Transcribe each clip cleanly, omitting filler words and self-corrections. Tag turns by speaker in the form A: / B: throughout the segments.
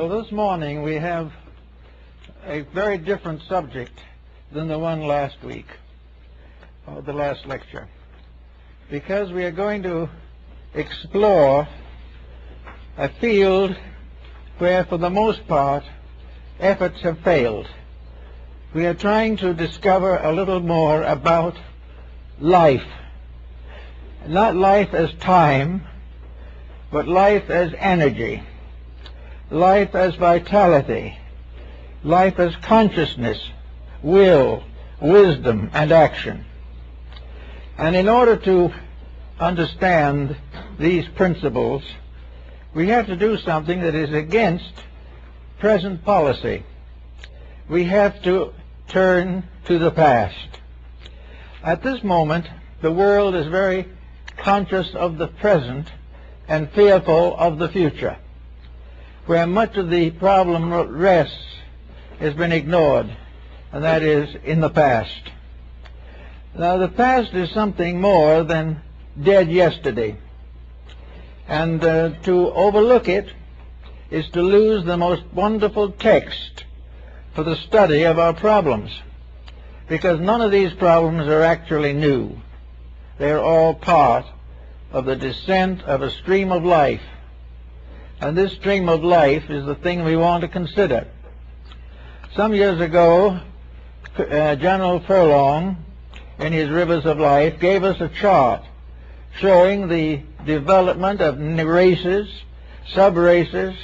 A: Well, this morning we have a very different subject than the one last week, or the last lecture, because we are going to explore a field where, for the most part, efforts have failed. We are trying to discover a little more about life. Not life as time, but life as energy, life as vitality, life as consciousness, will, wisdom, and action. And in order to understand these principles, we have to do something that is against present policy. We have to turn to the past. At this moment, the world is very conscious of the present and fearful of the future. Where much of the problem rests has been ignored, and that is in the past. Now, the past is something more than dead yesterday, and to overlook it is to lose the most wonderful text for the study of our problems, because none of these problems are actually new. They are all part of the descent of a stream of life. And this stream of life is the thing we want to consider. Some years ago, General Furlong, in his Rivers of Life, gave us a chart showing the development of races, sub-races,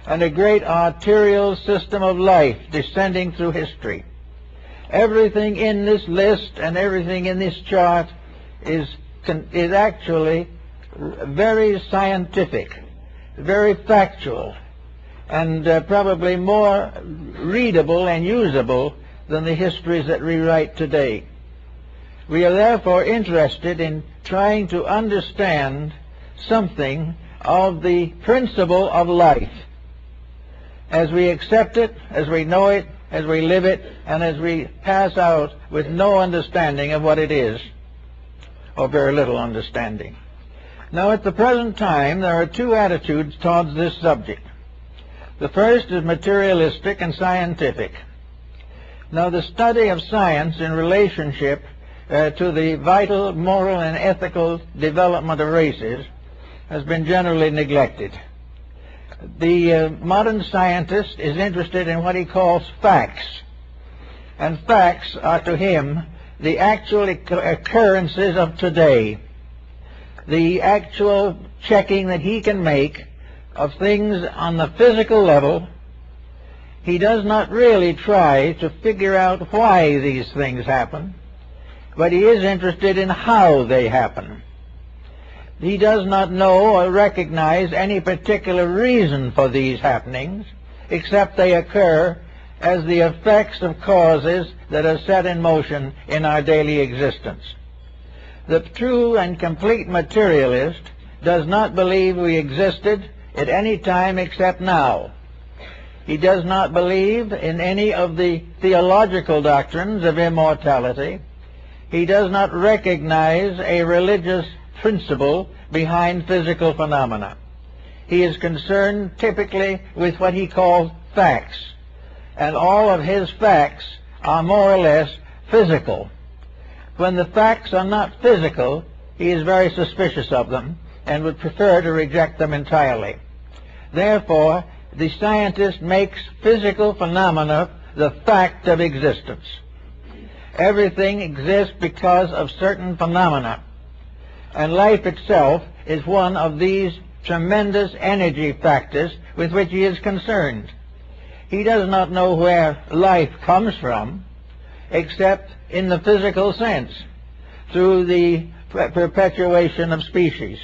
A: and a great arterial system of life descending through history. Everything in this list and everything in this chart is actually very scientific, very factual, and probably more readable and usable than the histories that we write today. We are therefore interested in trying to understand something of the principle of life as we accept it, as we know it, as we live it, and as we pass out with no understanding of what it is, or very little understanding. Now, at the present time, there are two attitudes towards this subject. The first is materialistic and scientific. Now, the study of science in relationship to the vital, moral, and ethical development of races has been generally neglected. The modern scientist is interested in what he calls facts, and facts are to him the actual occurrences of today, the actual checking that he can make of things on the physical level. He does not really try to figure out why these things happen, but he is interested in how they happen. He does not know or recognize any particular reason for these happenings, except they occur as the effects of causes that are set in motion in our daily existence. The true and complete materialist does not believe we existed at any time except now. He does not believe in any of the theological doctrines of immortality. He does not recognize a religious principle behind physical phenomena. He is concerned typically with what he calls facts, and all of his facts are more or less physical. When the facts are not physical, he is very suspicious of them and would prefer to reject them entirely. Therefore, the scientist makes physical phenomena the fact of existence. Everything exists because of certain phenomena, and life itself is one of these tremendous energy factors with which he is concerned. He does not know where life comes from, except in the physical sense, through the perpetuation of species.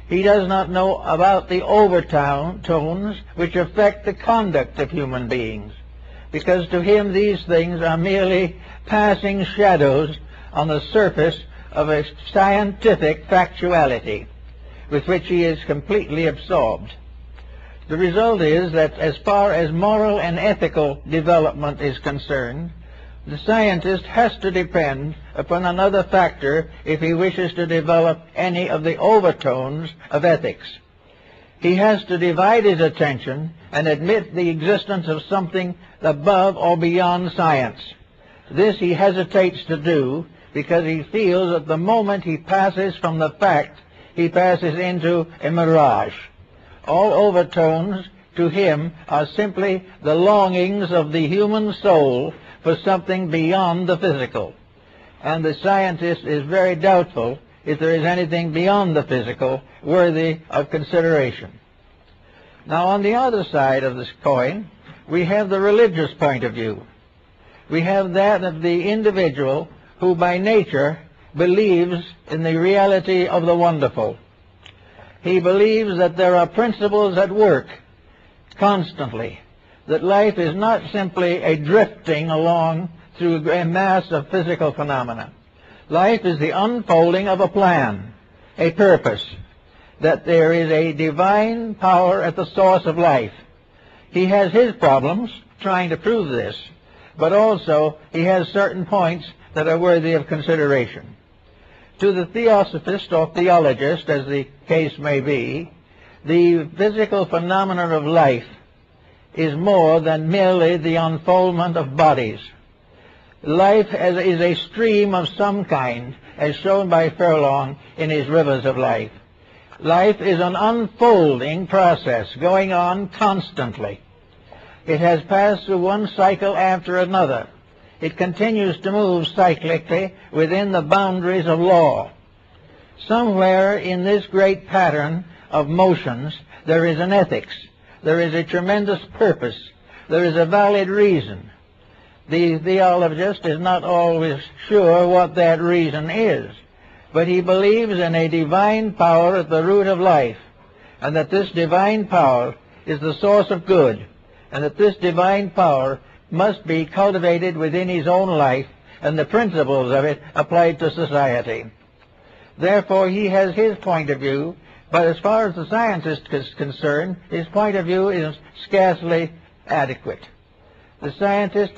A: He does not know about the overtones which affect the conduct of human beings, because to him these things are merely passing shadows on the surface of a scientific factuality with which he is completely absorbed. The result is that as far as moral and ethical development is concerned, the scientist has to depend upon another factor if he wishes to develop any of the overtones of ethics. He has to divide his attention and admit the existence of something above or beyond science. This he hesitates to do because he feels that the moment he passes from the fact, he passes into a mirage. All overtones to him are simply the longings of the human soul for something beyond the physical. And the scientist is very doubtful if there is anything beyond the physical worthy of consideration. Now, on the other side of this coin, we have the religious point of view. We have that of the individual who by nature believes in the reality of the wonderful. He believes that there are principles at work constantly, that life is not simply a drifting along through a mass of physical phenomena. Life is the unfolding of a plan, a purpose, that there is a divine power at the source of life. He has his problems trying to prove this, but also he has certain points that are worthy of consideration. To the theosophist or theologist, as the case may be, the physical phenomenon of life is more than merely the unfoldment of bodies. Life is a stream of some kind, as shown by Furlong in his Rivers of Life. Life is an unfolding process going on constantly. It has passed through one cycle after another. It continues to move cyclically within the boundaries of law. Somewhere in this great pattern of motions, there is an ethics. There is a tremendous purpose. There is a valid reason. The theologist is not always sure what that reason is, but he believes in a divine power at the root of life, and that this divine power is the source of good, and that this divine power must be cultivated within his own life and the principles of it applied to society. Therefore, he has his point of view, but as far as the scientist is concerned, his point of view is scarcely adequate. The scientist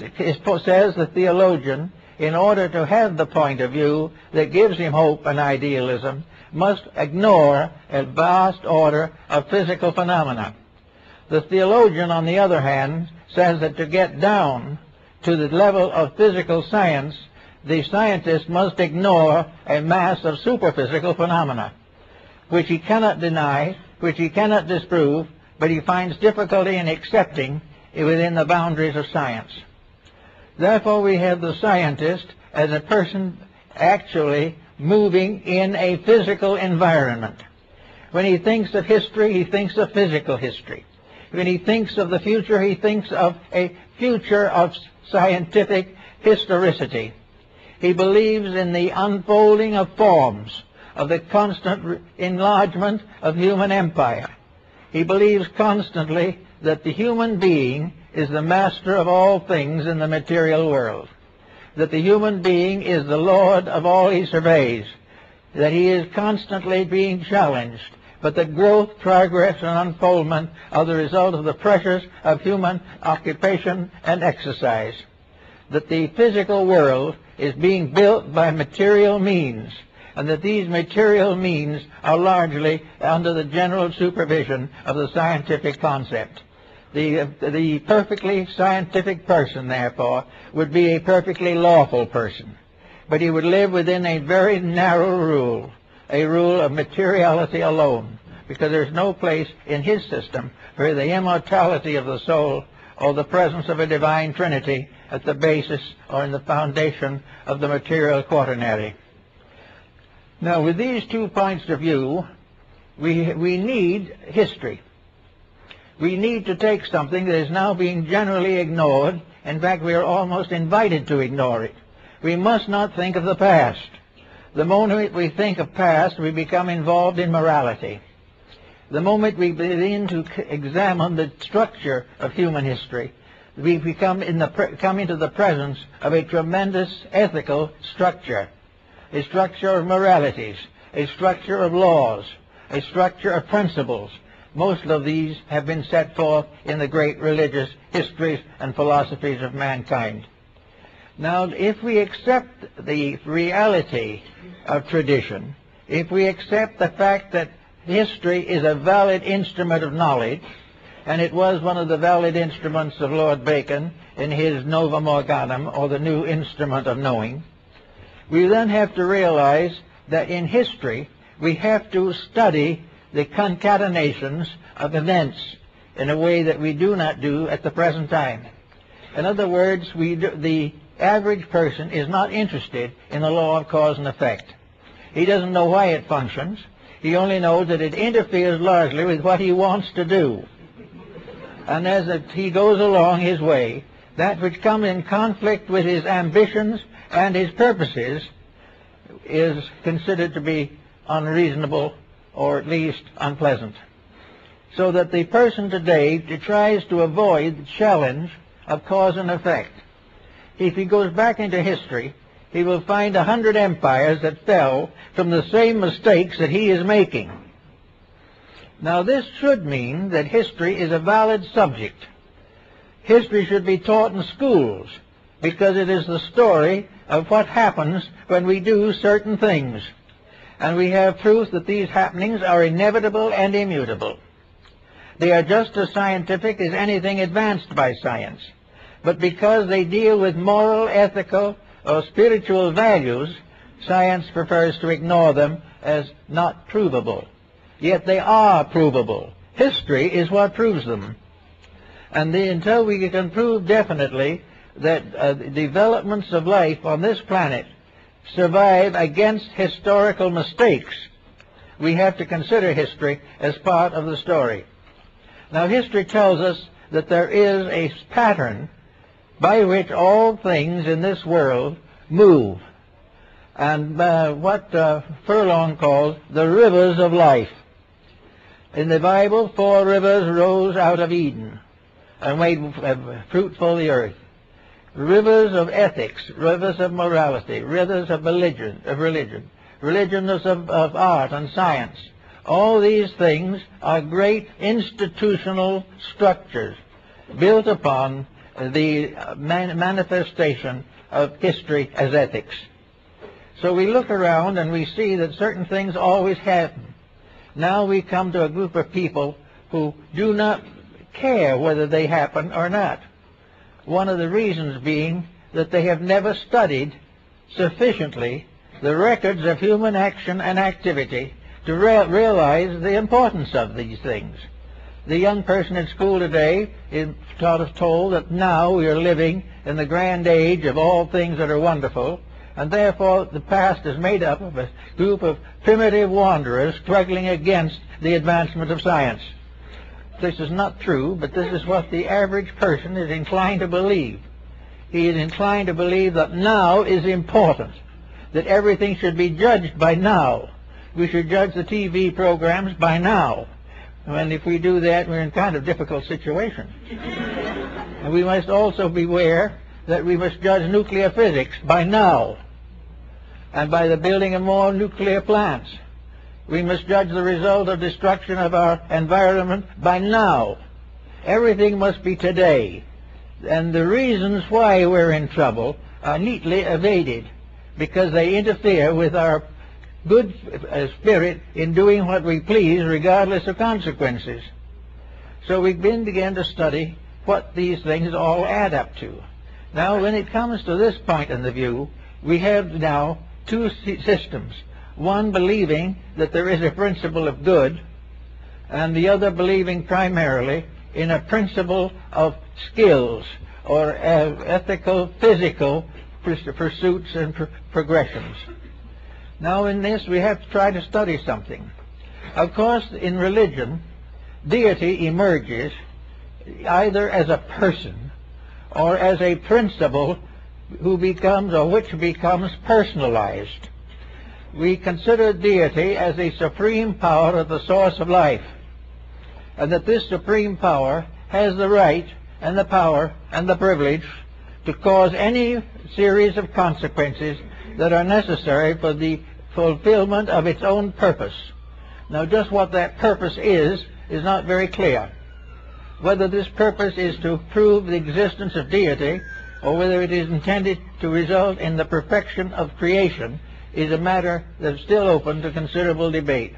A: says the theologian, in order to have the point of view that gives him hope and idealism, must ignore a vast order of physical phenomena. The theologian, on the other hand, says that to get down to the level of physical science, the scientist must ignore a mass of superphysical phenomena, which he cannot deny, which he cannot disprove, but he finds difficulty in accepting within the boundaries of science. Therefore, we have the scientist as a person actually moving in a physical environment. When he thinks of history, he thinks of physical history. When he thinks of the future, he thinks of a future of scientific historicity. He believes in the unfolding of forms, of the constant enlargement of human empire. He believes constantly that the human being is the master of all things in the material world, that the human being is the lord of all he surveys, that he is constantly being challenged, but that growth, progress, and unfoldment are the result of the pressures of human occupation and exercise, that the physical world is being built by material means, and that these material means are largely under the general supervision of the scientific concept. The perfectly scientific person, therefore, would be a perfectly lawful person, but he would live within a very narrow rule, a rule of materiality alone, because there's no place in his system for the immortality of the soul or the presence of a divine trinity at the basis or in the foundation of the material quaternary. Now, with these 2 points of view, we need history. We need to take something that is now being generally ignored. In fact, we are almost invited to ignore it. We must not think of the past. The moment we think of past, we become involved in morality. The moment we begin to examine the structure of human history, we come into the presence of a tremendous ethical structure, a structure of moralities, a structure of laws, a structure of principles. Most of these have been set forth in the great religious histories and philosophies of mankind. Now, if we accept the reality of tradition, if we accept the fact that history is a valid instrument of knowledge, and it was one of the valid instruments of Lord Bacon in his Novum Organum, or the new instrument of knowing, we then have to realize that in history we have to study the concatenations of events in a way that we do not do at the present time. In other words, the average person is not interested in the law of cause and effect. He doesn't know why it functions. He only knows that it interferes largely with what he wants to do. And as he goes along his way, that which comes in conflict with his ambitions and his purposes is considered to be unreasonable, or at least unpleasant. So that the person today tries to avoid the challenge of cause and effect. If he goes back into history, he will find 100 empires that fell from the same mistakes that he is making. Now this should mean that history is a valid subject. History should be taught in schools because it is the story of what happens when we do certain things. And we have proof that these happenings are inevitable and immutable. They are just as scientific as anything advanced by science. But because they deal with moral, ethical, or spiritual values, science prefers to ignore them as not provable. Yet they are provable. History is what proves them. And until we can prove definitely that developments of life on this planet survive against historical mistakes, we have to consider history as part of the story. Now, history tells us that there is a pattern by which all things in this world move, and what Furlong calls the rivers of life. In the Bible, 4 rivers rose out of Eden and made fruitful the earth. Rivers of ethics, rivers of morality, rivers of religion, religions of art and science. All these things are great institutional structures built upon the manifestation of history as ethics. So we look around and we see that certain things always happen. Now we come to a group of people who do not care whether they happen or not. One of the reasons being that they have never studied sufficiently the records of human action and activity to realize the importance of these things. The young person in school today is told that now we are living in the grand age of all things that are wonderful, and therefore the past is made up of a group of primitive wanderers struggling against the advancement of science. This is not true, but this is what the average person is inclined to believe. He is inclined to believe that now is important, that everything should be judged by now. We should judge the TV programs by now. And if we do that, we're in kind of difficult situation. And we must also beware that we must judge nuclear physics by now, and by the building of more nuclear plants. We must judge the result of destruction of our environment by now. Everything must be today. And the reasons why we're in trouble are neatly evaded, because they interfere with our good spirit in doing what we please regardless of consequences. So we begin to study what these things all add up to. Now, when it comes to this point in the view, we have now 2 systems. One believing that there is a principle of good, and the other believing primarily in a principle of skills, or ethical, physical pursuits and progressions. Now in this we have to try to study something. Of course, in religion, deity emerges either as a person or as a principle who becomes, or which becomes, personalized. We consider deity as a supreme power at the source of life, and that this supreme power has the right and the power and the privilege to cause any series of consequences that are necessary for the fulfillment of its own purpose. Now, just what that purpose is not very clear. Whether this purpose is to prove the existence of deity, or whether it is intended to result in the perfection of creation, is a matter that's still open to considerable debate.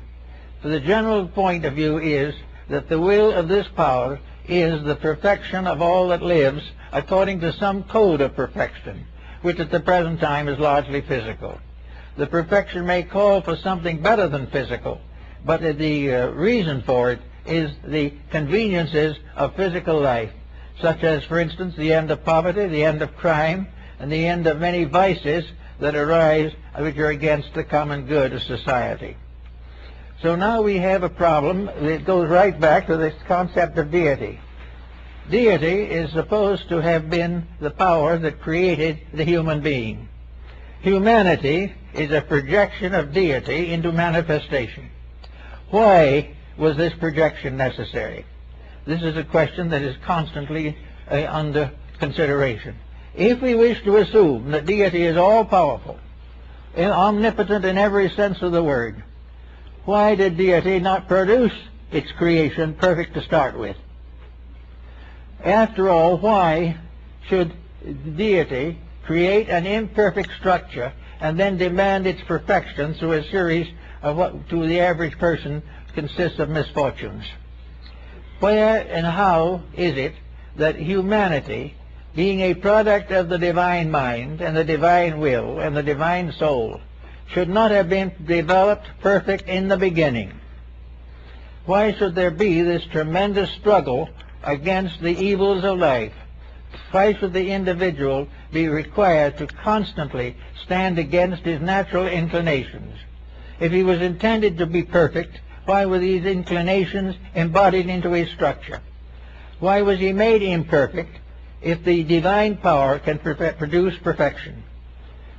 A: For the general point of view is that the will of this power is the perfection of all that lives according to some code of perfection, which at the present time is largely physical. The perfection may call for something better than physical, but the reason for it is the conveniences of physical life, such as, for instance, the end of poverty, the end of crime, and the end of many vices that arise which are against the common good of society. So now we have a problem that goes right back to this concept of deity. Deity is supposed to have been the power that created the human being. Humanity is a projection of deity into manifestation. Why was this projection necessary? This is a question that is constantly under consideration. If we wish to assume that deity is all-powerful, omnipotent in every sense of the word, why did deity not produce its creation perfect to start with? After all, why should deity create an imperfect structure and then demand its perfection through a series of what to the average person consists of misfortunes? Where and how is it that humanity, being a product of the divine mind and the divine will and the divine soul, should not have been developed perfect in the beginning? Why should there be this tremendous struggle against the evils of life? Why should the individual be required to constantly stand against his natural inclinations? If he was intended to be perfect, why were these inclinations embodied into his structure? Why was he made imperfect if the divine power can produce perfection?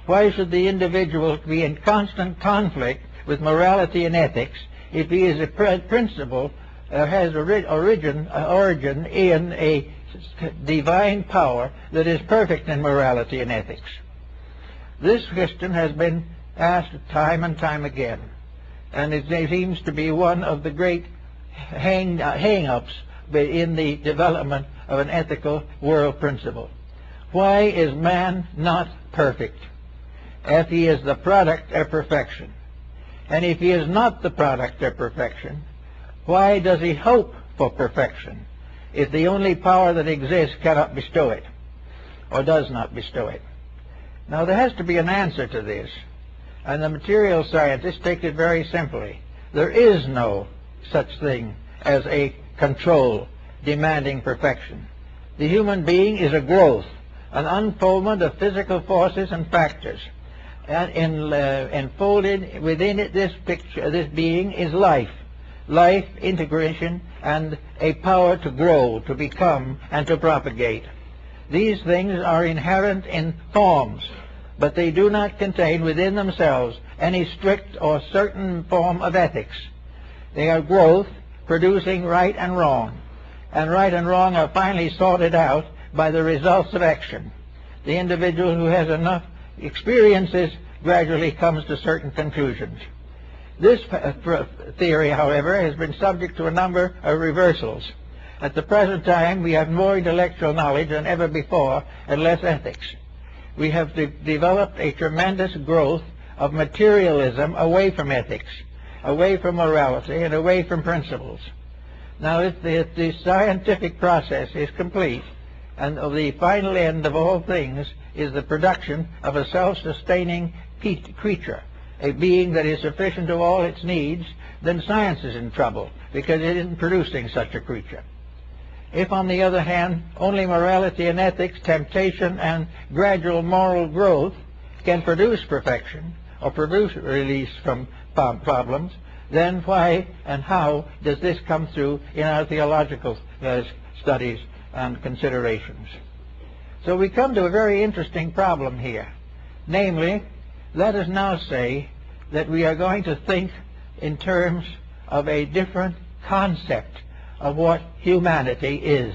A: Why should the individual be in constant conflict with morality and ethics if he is a principle has origin in a divine power that is perfect in morality and ethics? This question has been asked time and time again, and it seems to be one of the great hang-ups in the development of an ethical world principle. Why is man not perfect if he is the product of perfection? And if he is not the product of perfection, why does he hope for perfection if the only power that exists cannot bestow it, or does not bestow it? Now there has to be an answer to this, and the material scientists take it very simply. There is no such thing as a control demanding perfection. The human being is a growth, an unfoldment of physical forces and factors. And enfolded within it, this being is life, integration, and a power to grow, to become, and to propagate. These things are inherent in forms, but they do not contain within themselves any strict or certain form of ethics. They are growth, producing right and wrong, and right and wrong are finally sorted out by the results of action. The individual who has enough experiences gradually comes to certain conclusions. This theory, however, has been subject to a number of reversals. At the present time, we have more intellectual knowledge than ever before and less ethics. We have developed a tremendous growth of materialism away from ethics, away from morality, and away from principles. Now, if the scientific process is complete, and the final end of all things is the production of a self-sustaining creature, a being that is sufficient to all its needs, then science is in trouble because it isn't producing such a creature. If, on the other hand, only morality and ethics, temptation, and gradual moral growth can produce perfection or produce release from problems, then why and how does this come through in our theological studies and considerations? So we come to a very interesting problem here. Namely, let us now say that we are going to think in terms of a different concept of what humanity is.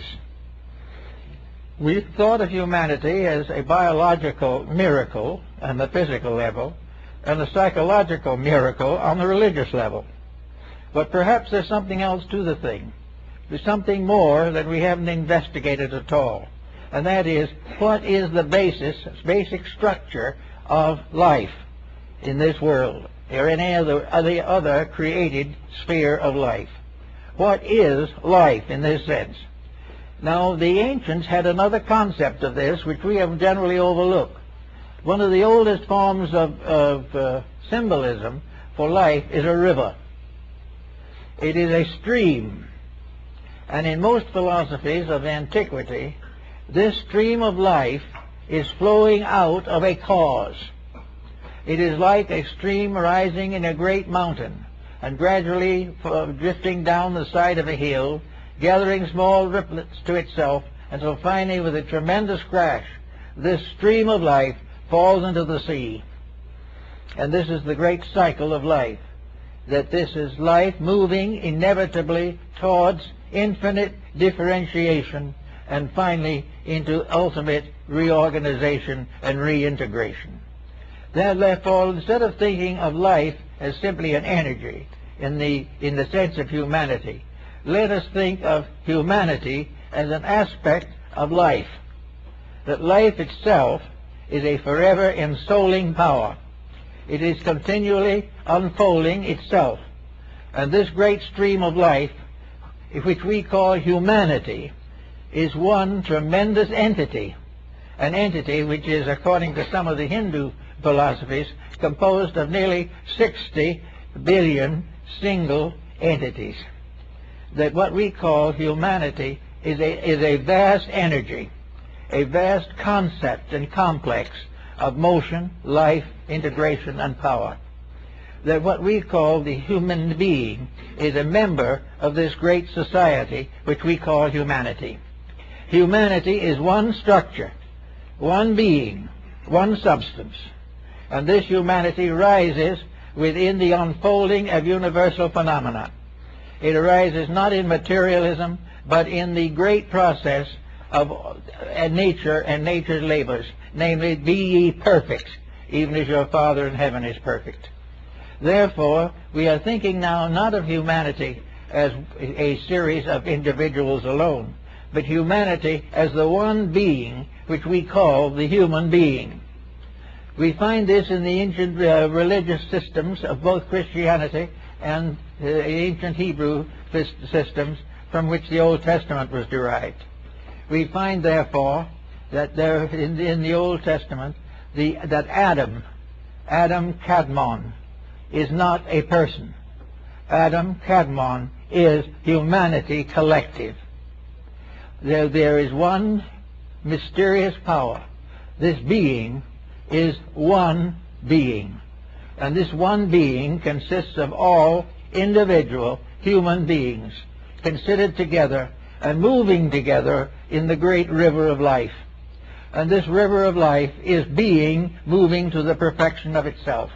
A: We've thought of humanity as a biological miracle on the physical level and a psychological miracle on the religious level. But perhaps there's something else to the thing. There's something more that we haven't investigated at all. And that is, what is the basic structure of life in this world? or any other created sphere of life. What is life in this sense? Now, the ancients had another concept of this, which we have generally overlooked. One of the oldest forms of symbolism for life is a river. It is a stream. And in most philosophies of antiquity, this stream of life is flowing out of a cause. It is like a stream rising in a great mountain and gradually drifting down the side of a hill, gathering small ripplets to itself, until finally, with a tremendous crash, this stream of life falls into the sea. And this is the great cycle of life, that this is life moving inevitably towards infinite differentiation and finally into ultimate reorganization and reintegration. Therefore, instead of thinking of life as simply an energy in the sense of humanity, let us think of humanity as an aspect of life, that life itself is a forever ensouling power. It is continually unfolding itself. And this great stream of life, which we call humanity, is one tremendous entity, an entity which is, according to some of the Hindu philosophies, composed of nearly 60 billion single entities. That what we call humanity is a vast energy, a vast concept and complex of motion, life, integration, and power. That what we call the human being is a member of this great society which we call humanity. Humanity is one structure, one being, one substance. And this humanity rises within the unfolding of universal phenomena. It arises not in materialism, but in the great process of nature and nature's labors, namely, be ye perfect, even as your Father in heaven is perfect. Therefore, we are thinking now not of humanity as a series of individuals alone, but humanity as the one being which we call the human being. We find this in the ancient religious systems of both Christianity and the ancient Hebrew systems from which the Old Testament was derived. We find, therefore, that there in the Old Testament that Adam Kadmon, is not a person. Adam Kadmon is humanity collective. There is one mysterious power. This being is one being. And this one being consists of all individual human beings considered together and moving together in the great river of life. And this river of life is being moving to the perfection of itself.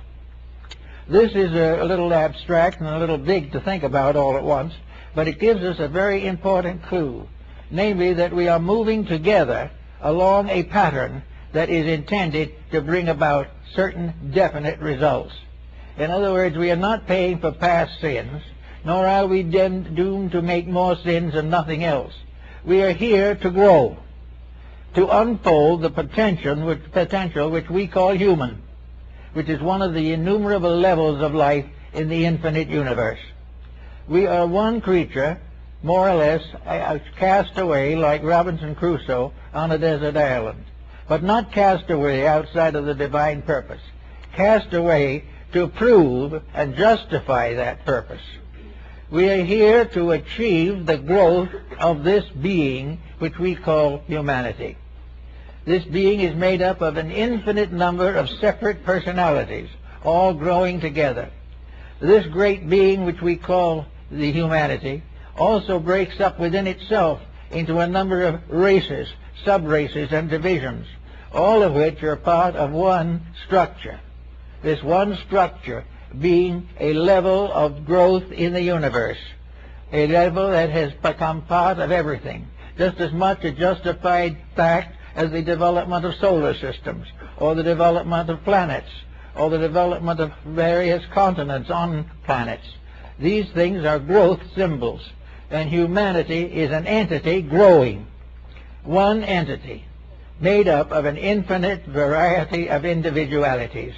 A: This is a little abstract and a little big to think about all at once, but it gives us a very important clue, namely that we are moving together along a pattern that is intended to bring about certain definite results. In other words, we are not paying for past sins, nor are we doomed to make more sins and nothing else. We are here to grow, to unfold the potential which we call human, which is one of the innumerable levels of life in the infinite universe. We are one creature, more or less, cast away like Robinson Crusoe on a desert island, but not cast away outside of the divine purpose, cast away to prove and justify that purpose. We are here to achieve the growth of this being which we call humanity. This being is made up of an infinite number of separate personalities, all growing together. This great being which we call the humanity also breaks up within itself into a number of races, sub-races, and divisions, all of which are part of one structure. This one structure being a level of growth in the universe, a level that has become part of everything, just as much a justified fact as the development of solar systems, or the development of planets, or the development of various continents on planets. These things are growth symbols, and humanity is an entity growing. One entity, made up of an infinite variety of individualities.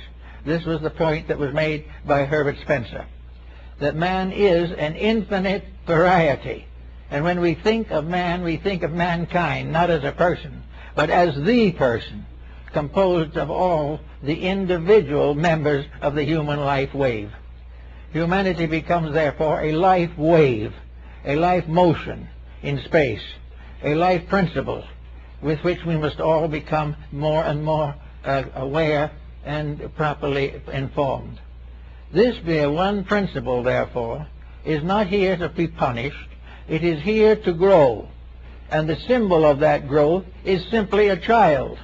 A: This was the point that was made by Herbert Spencer, that man is an infinite variety. And when we think of man, we think of mankind not as a person, but as the person, composed of all the individual members of the human life wave. Humanity becomes, therefore, a life wave, a life motion in space, a life principle with which we must all become more and more aware and properly informed. This one principle, therefore, is not here to be punished. It is here to grow. And the symbol of that growth is simply a child.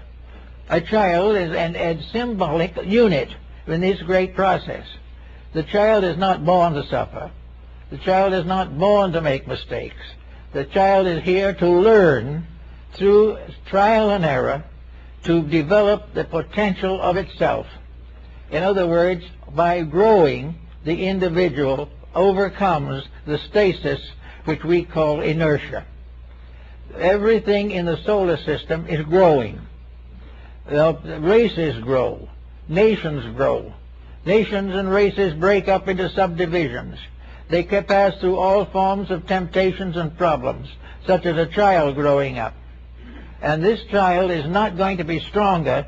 A: A child is a symbolic unit in this great process. The child is not born to suffer. The child is not born to make mistakes. The child is here to learn through trial and error to develop the potential of itself. In other words, by growing, the individual overcomes the stasis which we call inertia. Everything in the solar system is growing. Races grow. Nations grow. Nations and races break up into subdivisions. They can pass through all forms of temptations and problems, such as a child growing up. And this child is not going to be stronger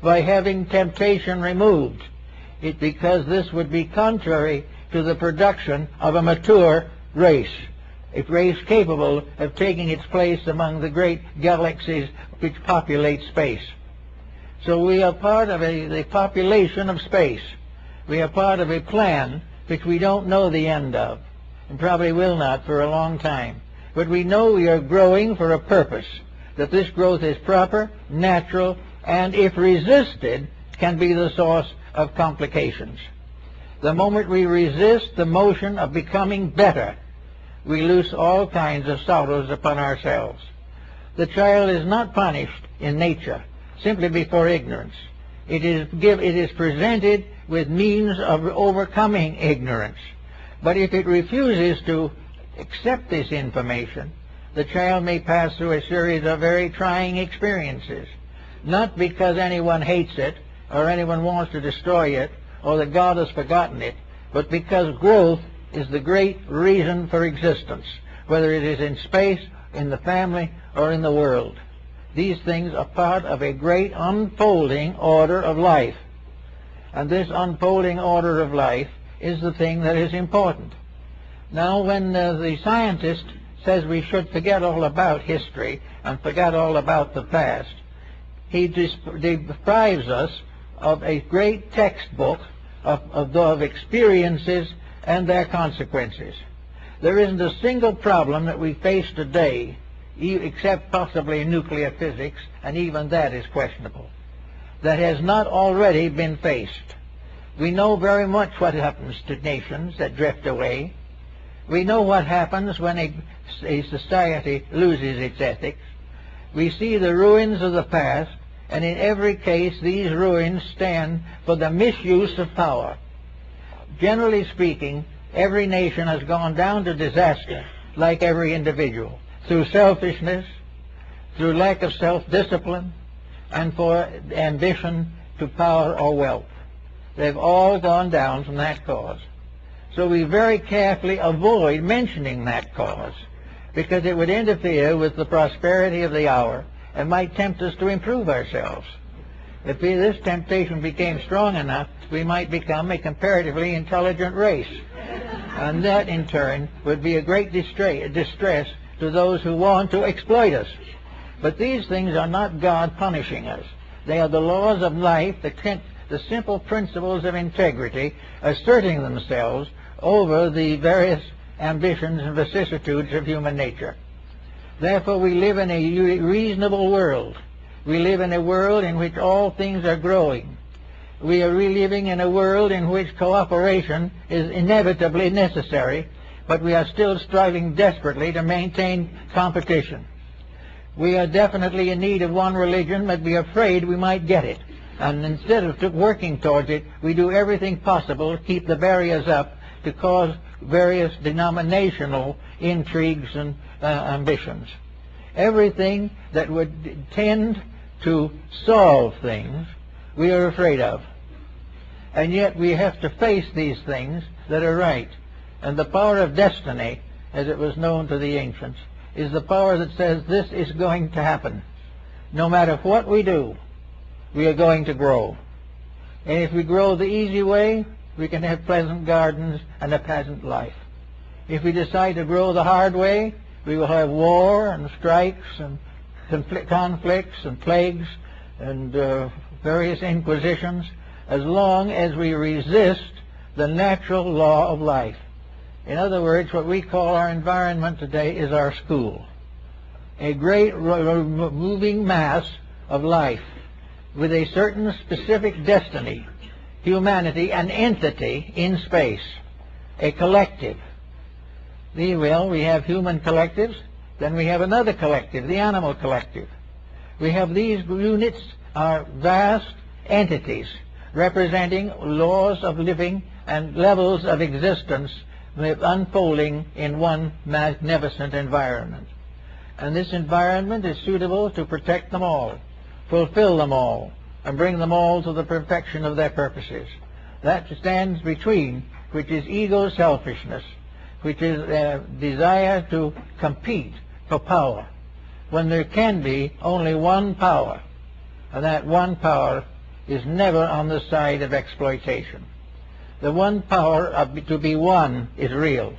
A: by having temptation removed, because this would be contrary to the production of a mature race, a race capable of taking its place among the great galaxies which populate space. So we are part of the population of space. We are part of a plan which we don't know the end of, and probably will not for a long time. But we know we are growing for a purpose, that this growth is proper, natural, and if resisted, can be the source of complications. The moment we resist the motion of becoming better, we loose all kinds of sorrows upon ourselves. The child is not punished in nature simply before ignorance. It is presented with means of overcoming ignorance. But if it refuses to accept this information, the child may pass through a series of very trying experiences, not because anyone hates it or anyone wants to destroy it or that God has forgotten it, but because growth is the great reason for existence, whether it is in space, in the family, or in the world. These things are part of a great unfolding order of life. And this unfolding order of life is the thing that is important. Now, when the scientist says we should forget all about history and forget all about the past, he deprives us of a great textbook of experiences and their consequences. There isn't a single problem that we face today, except possibly nuclear physics, and even that is questionable, that has not already been faced. We know very much what happens to nations that drift away. We know what happens when a society loses its ethics. We see the ruins of the past, and in every case these ruins stand for the misuse of power. Generally speaking, every nation has gone down to disaster, like every individual, through selfishness, through lack of self-discipline, and for ambition to power or wealth. They've all gone down from that cause. So we very carefully avoid mentioning that cause, because it would interfere with the prosperity of the hour and might tempt us to improve ourselves. If this temptation became strong enough, we might become a comparatively intelligent race. And that, in turn, would be a great distress to those who want to exploit us. But these things are not God punishing us. They are the laws of life, the simple principles of integrity asserting themselves over the various ambitions and vicissitudes of human nature. Therefore, we live in a reasonable world. We live in a world in which all things are growing. We are living in a world in which cooperation is inevitably necessary, but we are still striving desperately to maintain competition. We are definitely in need of one religion, but we are afraid we might get it. And instead of working towards it, we do everything possible to keep the barriers up to cause various denominational intrigues and ambitions. Everything that would tend to solve things we are afraid of. And yet we have to face these things that are right. And the power of destiny, as it was known to the ancients, is the power that says this is going to happen. No matter what we do, we are going to grow. And if we grow the easy way, we can have pleasant gardens and a pleasant life. If we decide to grow the hard way, we will have war and strikes and conflicts and plagues and various inquisitions, as long as we resist the natural law of life. In other words, what we call our environment today is our school. A great moving mass of life with a certain specific destiny, humanity, an entity in space, a collective. We have human collectives, then we have another collective, the animal collective. We have these units are vast entities representing laws of living and levels of existence unfolding in one magnificent environment. And this environment is suitable to protect them all, fulfill them all, and bring them all to the perfection of their purposes. That stands between, which is ego selfishness, which is a desire to compete for power, when there can be only one power, and that one power is never on the side of exploitation. The one power to be one is real.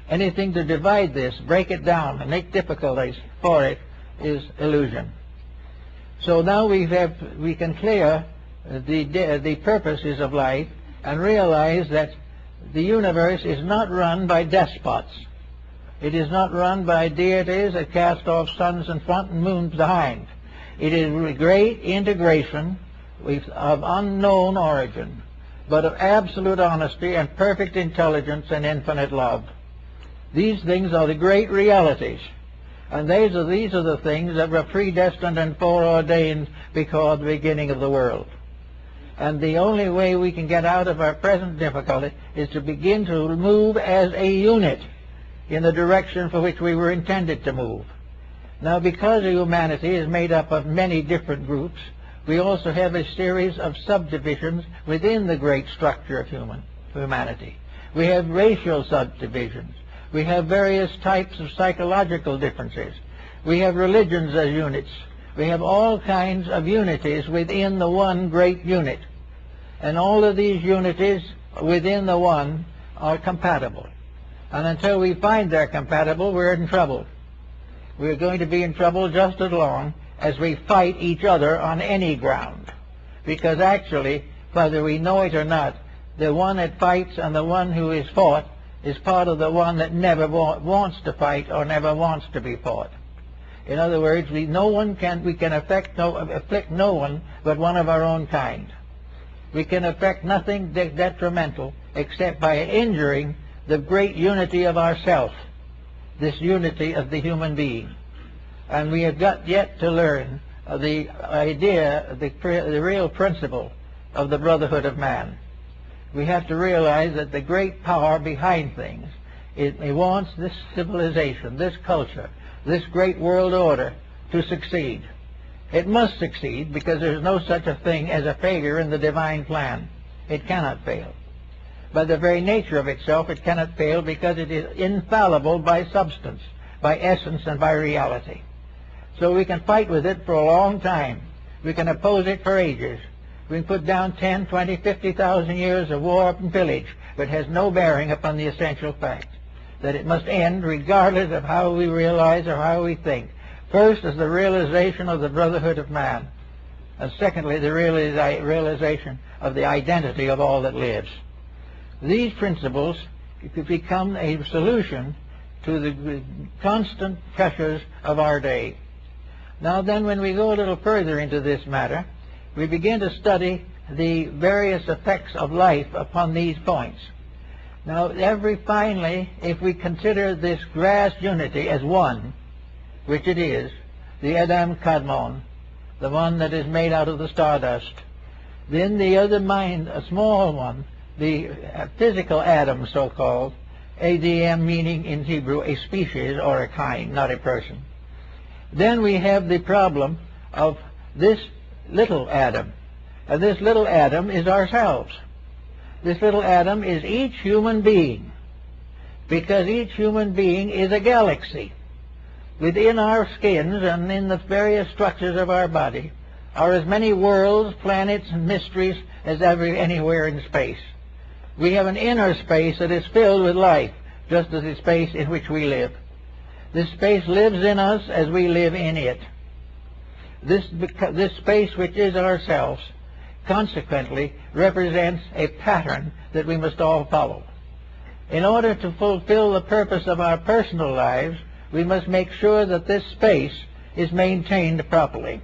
A: Anything to divide this, break it down, and make difficulties for it is illusion. So now we can clear the purposes of life and realize that the universe is not run by despots. It is not run by deities that cast off suns and front and moons behind. It is a great integration of unknown origin, but of absolute honesty and perfect intelligence and infinite love. These things are the great realities, and these are the things that were predestined and foreordained before the beginning of the world. And the only way we can get out of our present difficulty is to begin to move as a unit in the direction for which we were intended to move. Now, because humanity is made up of many different groups, we also have a series of subdivisions within the great structure of humanity. We have racial subdivisions. We have various types of psychological differences. We have religions as units. We have all kinds of unities within the one great unit. And all of these unities within the one are compatible. And until we find they're compatible, we're in trouble. We're going to be in trouble just as long as we fight each other on any ground. Because actually, whether we know it or not, the one that fights and the one who is fought is part of the one that never wants to fight or never wants to be fought. In other words, we can afflict no one but one of our own kind. We can affect nothing detrimental except by injuring the great unity of ourself, this unity of the human being. And we have got yet to learn the idea, the real principle of the brotherhood of man. We have to realize that the great power behind things, it wants this civilization, this culture, this great world order to succeed. It must succeed because there's no such a thing as a failure in the divine plan. It cannot fail. By the very nature of itself, it cannot fail because it is infallible by substance, by essence, and by reality. So we can fight with it for a long time. We can oppose it for ages. We can put down 10, 20, 50,000 years of war and pillage, but it has no bearing upon the essential fact that it must end regardless of how we realize or how we think. First is the realization of the brotherhood of man, and secondly, the realization of the identity of all that lives. These principles become a solution to the constant pressures of our day. Now then, when we go a little further into this matter, we begin to study the various effects of life upon these points. Now, finally, if we consider this vast unity as one, which it is, the Adam Kadmon, the one that is made out of the stardust, then the other mind, a small one, the physical atom, so-called, ADM meaning in Hebrew a species or a kind, not a person. Then we have the problem of this little atom. And this little atom is ourselves. this little atom is each human being, because each human being is a galaxy. Within our skins and in the various structures of our body are as many worlds, planets, and mysteries as anywhere in space. We have an inner space that is filled with life, just as the space in which we live. This space lives in us as we live in it. This space, which is ourselves, consequently represents a pattern that we must all follow. In order to fulfill the purpose of our personal lives, we must make sure that this space is maintained properly.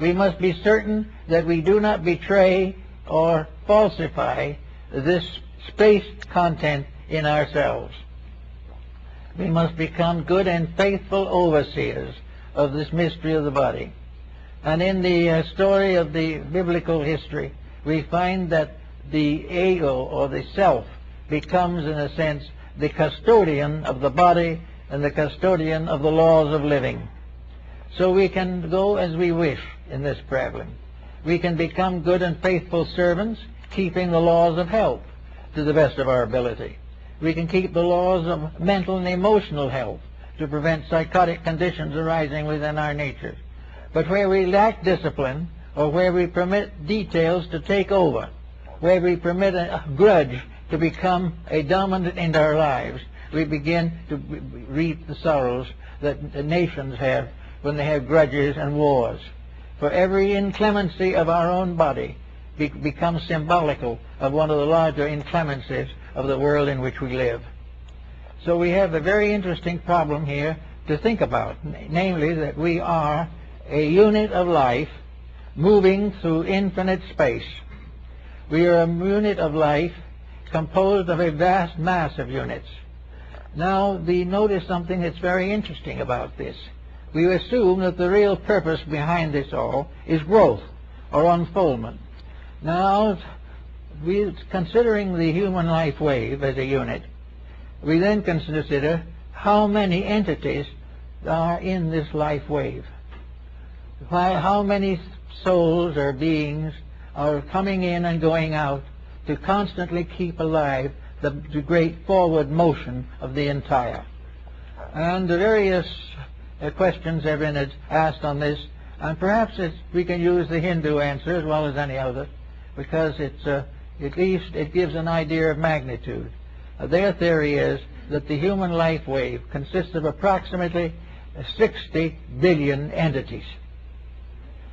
A: We must be certain that we do not betray or falsify this space content in ourselves. We must become good and faithful overseers of this mystery of the body. And in the story of the biblical history, we find that the ego, or the self, becomes, in a sense, the custodian of the body and the custodian of the laws of living. So we can go as we wish in this traveling. We can become good and faithful servants, keeping the laws of health to the best of our ability. We can keep the laws of mental and emotional health to prevent psychotic conditions arising within our natures. But where we lack discipline, or where we permit details to take over, where we permit a grudge to become a dominant in our lives, we begin to reap the sorrows that the nations have when they have grudges and wars. For every inclemency of our own body becomes symbolical of one of the larger inclemencies of the world in which we live. So we have a very interesting problem here to think about, namely that we are a unit of life moving through infinite space. We are a unit of life composed of a vast mass of units. Now, notice something that's very interesting about this. We assume that the real purpose behind this all is growth or unfoldment. Now, considering the human life wave as a unit, we then consider how many entities are in this life wave. How many souls or beings are coming in and going out to constantly keep alive the great forward motion of the entire. And the various questions have been asked on this, and perhaps we can use the Hindu answer as well as any other, because at least it gives an idea of magnitude. Their theory is that the human life wave consists of approximately 60 billion entities.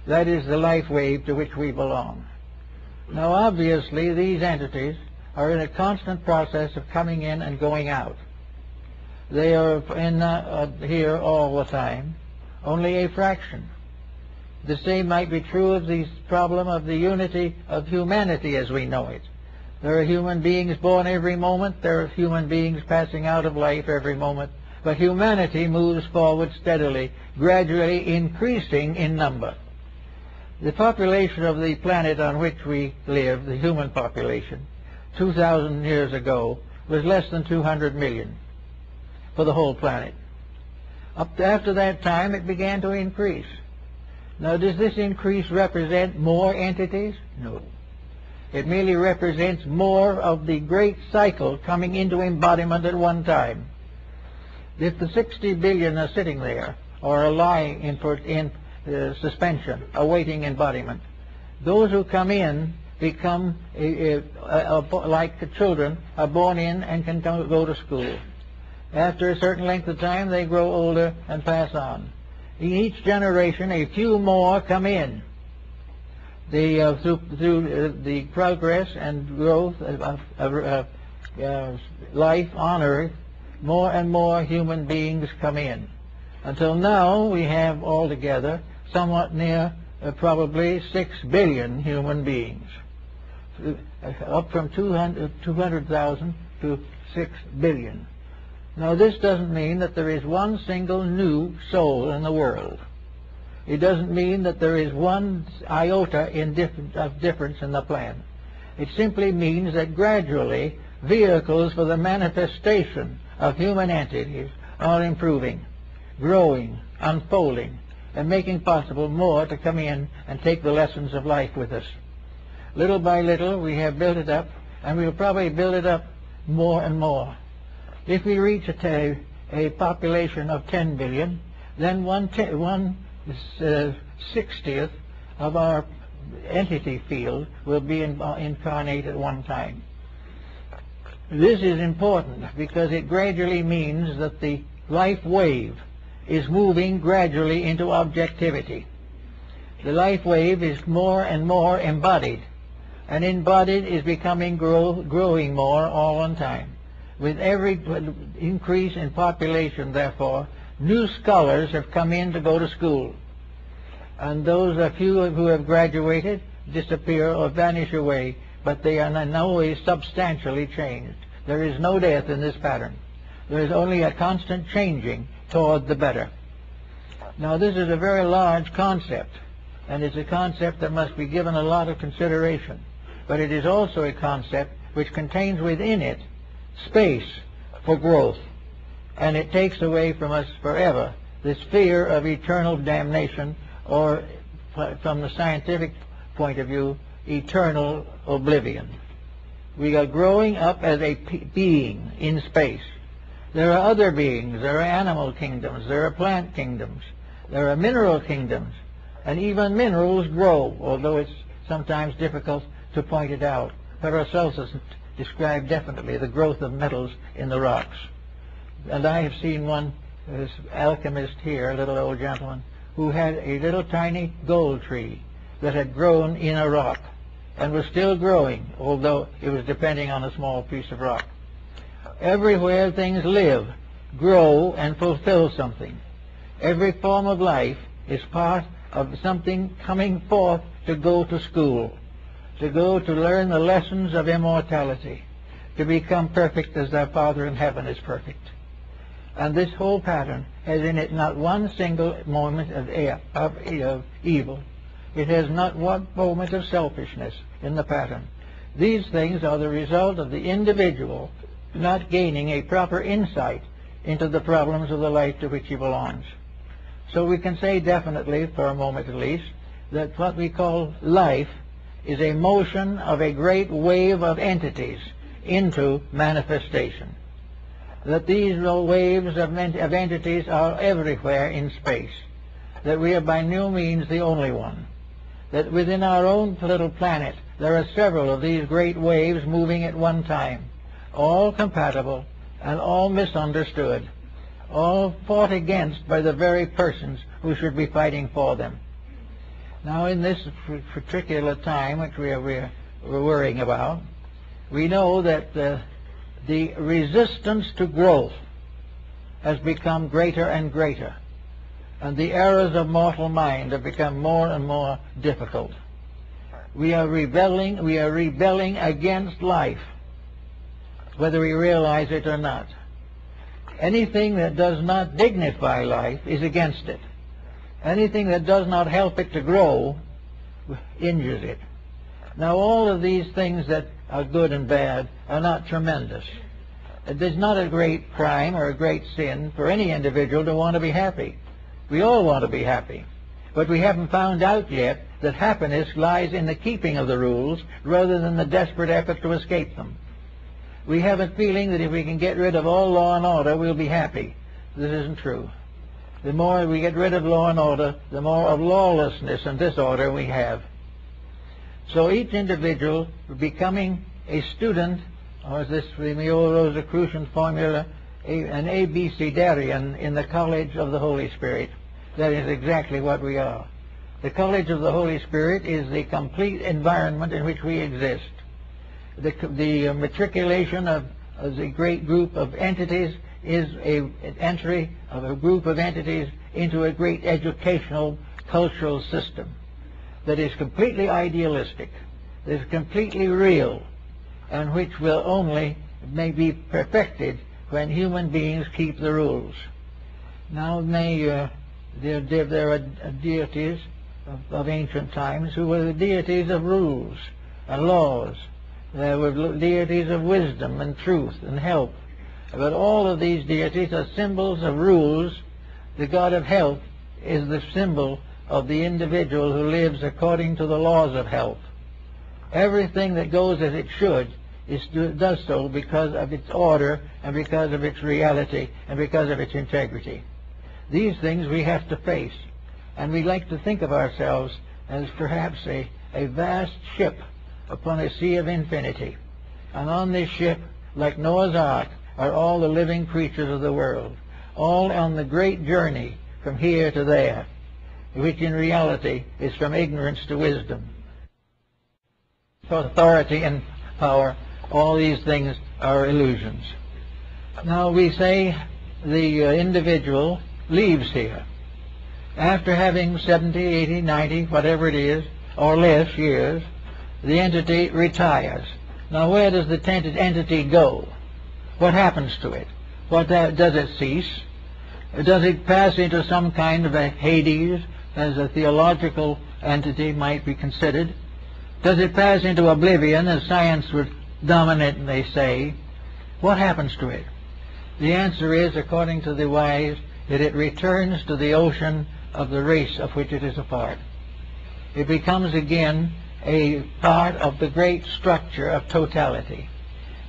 A: That is the life wave to which we belong. Now, obviously, these entities are in a constant process of coming in and going out. They are here all the time, only a fraction. The same might be true of the problem of the unity of humanity as we know it. There are human beings born every moment. There are human beings passing out of life every moment. But humanity moves forward steadily, gradually increasing in number. The population of the planet on which we live, the human population, 2,000 years ago, was less than 200 million for the whole planet. After that time, it began to increase. Now, does this increase represent more entities? No. It merely represents more of the great cycle coming into embodiment at one time. If the 60 billion are sitting there, or are lying in suspension, awaiting embodiment, those who come in become like the children are born in and can go to school. After a certain length of time, they grow older and pass on. In each generation, a few more come in. Through the progress and growth of life on Earth, more and more human beings come in. Until now, we have altogether somewhat near probably 6 billion human beings, up from 200,000 to 6 billion. Now, this doesn't mean that there is one single new soul in the world. It doesn't mean that there is one iota of difference in the plan. It simply means that gradually vehicles for the manifestation of human entities are improving, growing, unfolding, and making possible more to come in and take the lessons of life with us. Little by little, we have built it up and we'll probably build it up more and more. If we reach a population of 10 billion, then 1/60th of our entity field will be incarnate at one time. This is important because it gradually means that the life wave is moving gradually into objectivity. The life wave is more and more embodied, and embodied is becoming growing more all the time. With every increase in population, therefore, new scholars have come in to go to school. And those few who have graduated disappear or vanish away, but they are in no way substantially changed. There is no death in this pattern. There is only a constant changing toward the better. Now, this is a very large concept, and it's a concept that must be given a lot of consideration. But it is also a concept which contains within it space for growth, and it takes away from us forever this fear of eternal damnation, or from the scientific point of view, eternal oblivion. We are growing up as a being in space. There are other beings. There are animal kingdoms. There are plant kingdoms. There are mineral kingdoms. And even minerals grow, although it's sometimes difficult to point it out. Paracelsus described definitely the growth of metals in the rocks. And I have seen one, this alchemist here, a little old gentleman, who had a little tiny gold tree that had grown in a rock and was still growing, although it was depending on a small piece of rock. Everywhere things live, grow, and fulfill something. Every form of life is part of something coming forth to go to school, to go to learn the lessons of immortality, to become perfect as their Father in heaven is perfect. And this whole pattern has in it not one single moment of evil. It has not one moment of selfishness in the pattern. These things are the result of the individual not gaining a proper insight into the problems of the life to which he belongs. So we can say definitely, for a moment at least, that what we call life is a motion of a great wave of entities into manifestation. That these waves of entities are everywhere in space. That we are by no means the only one. That within our own little planet there are several of these great waves moving at one time, all compatible and all misunderstood, all fought against by the very persons who should be fighting for them. Now, in this particular time which we're worrying about, we know that the resistance to growth has become greater and greater, and the errors of mortal mind have become more and more difficult. We are rebelling against life, whether we realize it or not. Anything that does not dignify life is against it. Anything that does not help it to grow injures it. Now, all of these things that are good and bad are not tremendous. It is not a great crime or a great sin for any individual to want to be happy. We all want to be happy. But we haven't found out yet that happiness lies in the keeping of the rules rather than the desperate effort to escape them. We have a feeling that if we can get rid of all law and order, we'll be happy. This isn't true. The more we get rid of law and order, the more of lawlessness and disorder we have. So each individual becoming a student, or as this the Rosicrucian formula, an abecedarian in the College of the Holy Spirit. That is exactly what we are. The College of the Holy Spirit is the complete environment in which we exist. The matriculation of the great group of entities is an entry of a group of entities into a great educational, cultural system that is completely idealistic, that is completely real, and which will only may be perfected when human beings keep the rules. Now, there are deities of ancient times who were the deities of rules and laws. There were deities of wisdom and truth and health. But all of these deities are symbols of rules. The god of health is the symbol of the individual who lives according to the laws of health. Everything that goes as it should does so because of its order and because of its reality and because of its integrity. These things we have to face, and we like to think of ourselves as perhaps a vast ship upon a sea of infinity. And on this ship, like Noah's Ark, are all the living creatures of the world, all on the great journey from here to there, which in reality is from ignorance to wisdom. Authority and power, all these things are illusions. Now we say the individual leaves here. After having 70, 80, 90, whatever it is, or less years, the entity retires. Now where does the entity go? What happens to it? Does it cease? Does it pass into some kind of a Hades, as a theological entity might be considered? Does it pass into oblivion, as science would dominantly say? What happens to it? The answer is, according to the wise, that it returns to the ocean of the race of which it is a part. It becomes again a part of the great structure of totality.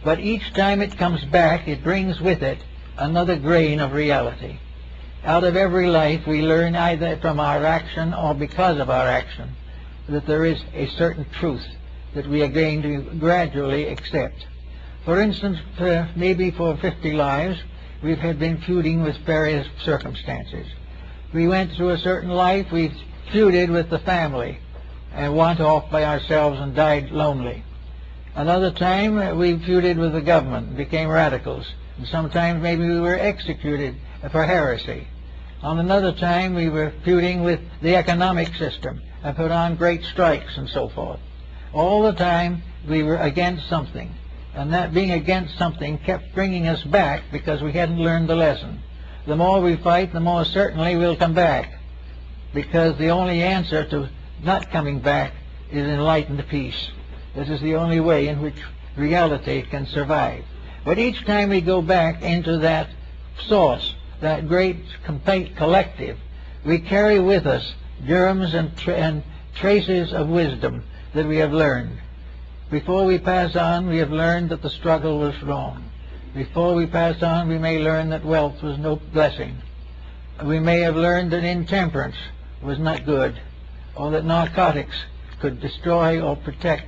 A: But each time it comes back, it brings with it another grain of reality. Out of every life we learn, either from our action or because of our action, that there is a certain truth that we are going to gradually accept. For instance, maybe for 50 lives, we've been feuding with various circumstances. We went through a certain life, we feuded with the family, and went off by ourselves and died lonely. Another time, we feuded with the government, became radicals, and sometimes maybe we were executed for heresy. On another time, we were feuding with the economic system and put on great strikes and so forth. All the time, we were against something, and that being against something kept bringing us back because we hadn't learned the lesson. The more we fight, the more certainly we'll come back, because the only answer to not coming back is enlightened peace. This is the only way in which reality can survive. But each time we go back into that source, that great complete collective, we carry with us germs and traces of wisdom that we have learned. Before we pass on, we have learned that the struggle was wrong. Before we pass on, we may learn that wealth was no blessing. We may have learned that intemperance was not good, or that narcotics could destroy or prevent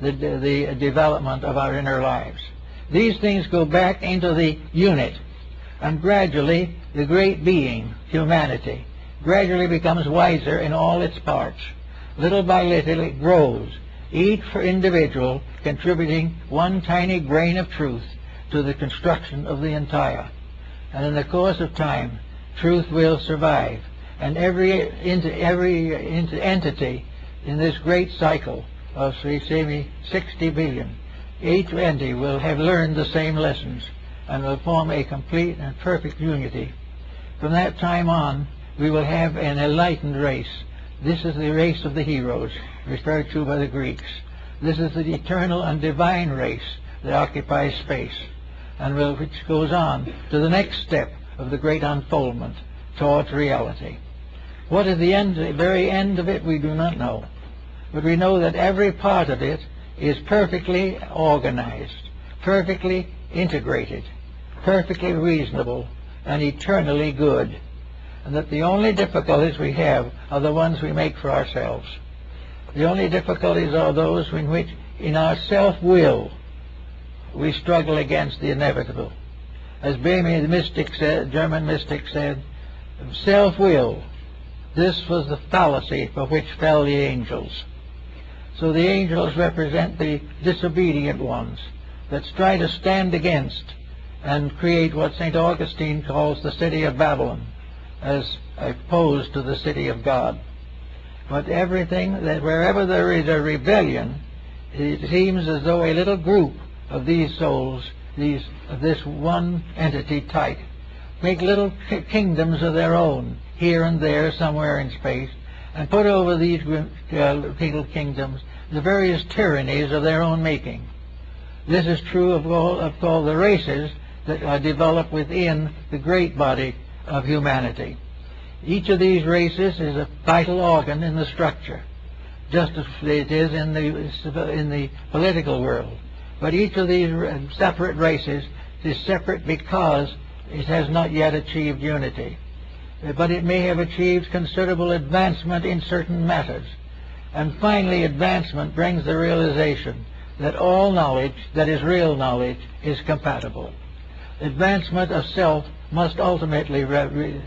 A: the development of our inner lives. These things go back into the unit, and gradually the great being, humanity, gradually becomes wiser in all its parts. Little by little it grows, each individual contributing one tiny grain of truth to the construction of the entire. And in the course of time, truth will survive, and every entity in this great cycle of, say, 60 billion, each entity will have learned the same lessons and will form a complete and perfect unity. From that time on, we will have an enlightened race. This is the race of the heroes, referred to by the Greeks. This is the eternal and divine race that occupies space, and which goes on to the next step of the great unfoldment towards reality. What is the end, the very end of it, we do not know. But we know that every part of it is perfectly organized, perfectly integrated, perfectly reasonable, and eternally good. And that the only difficulties we have are the ones we make for ourselves. The only difficulties are those in which, in our self-will, we struggle against the inevitable. As Böhme, the mystic said, German mystic said, self-will, this was the fallacy for which fell the angels. So the angels represent the disobedient ones that try to stand against and create what St. Augustine calls the city of Babylon, as opposed to the city of God. But everything, that wherever there is a rebellion, it seems as though a little group of these souls, of this one entity type, make little kingdoms of their own, here and there, somewhere in space, and put over these little kingdoms the various tyrannies of their own making. This is true of all the races that are developed within the great body of humanity. Each of these races is a vital organ in the structure. just as it is in the political world. But each of these separate races is separate because it has not yet achieved unity. But it may have achieved considerable advancement in certain matters. And finally, advancement brings the realization that all knowledge that is real knowledge is compatible. Advancement of self must ultimately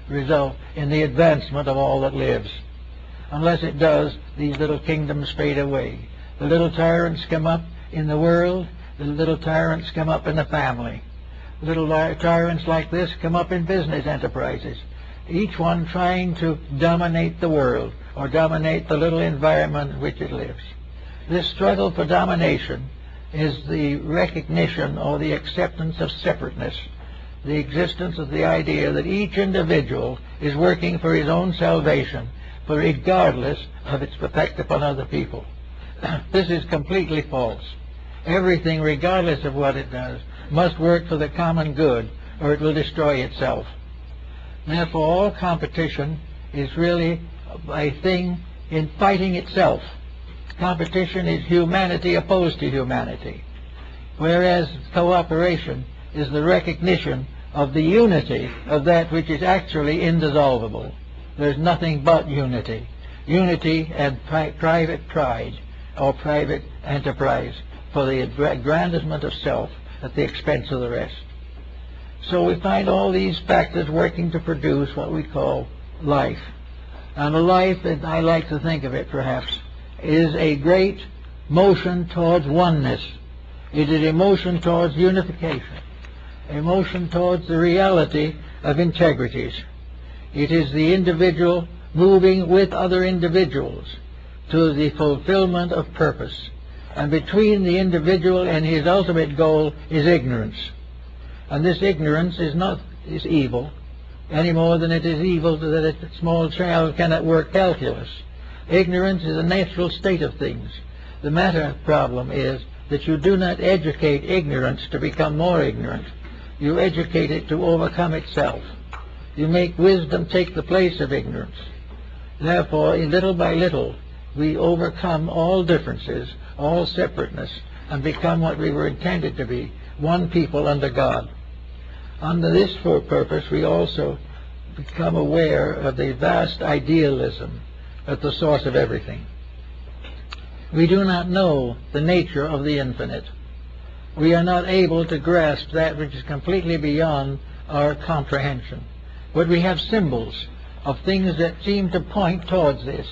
A: result in the advancement of all that lives. Unless it does, these little kingdoms fade away. The little tyrants come up in the world, the little tyrants come up in the family. Little tyrants like this come up in business enterprises, each one trying to dominate the world or dominate the little environment in which it lives. This struggle for domination is the recognition or the acceptance of separateness, the existence of the idea that each individual is working for his own salvation, regardless of its effect upon other people. This is completely false. Everything, regardless of what it does, must work for the common good, or it will destroy itself. Therefore, all competition is really a thing in fighting itself. Competition is humanity opposed to humanity, whereas cooperation is the recognition of the unity of that which is actually indissoluble. There's nothing but unity. Unity and private pride or private enterprise for the aggrandizement of self at the expense of the rest. So we find all these factors working to produce what we call life. And a life, as I like to think of it perhaps, is a great motion towards oneness. It is a motion towards unification, a motion towards the reality of integrities. It is the individual moving with other individuals to the fulfillment of purpose. And between the individual and his ultimate goal is ignorance. And this ignorance is evil, any more than it is evil that a small child cannot work calculus. Ignorance is a natural state of things. The matter problem is that you do not educate ignorance to become more ignorant. You educate it to overcome itself. You make wisdom take the place of ignorance. Therefore, little by little, we overcome all differences, all separateness, and become what we were intended to be, one people under God. Under this purpose, we also become aware of the vast idealism at the source of everything. We do not know the nature of the infinite. We are not able to grasp that which is completely beyond our comprehension. But we have symbols of things that seem to point towards this.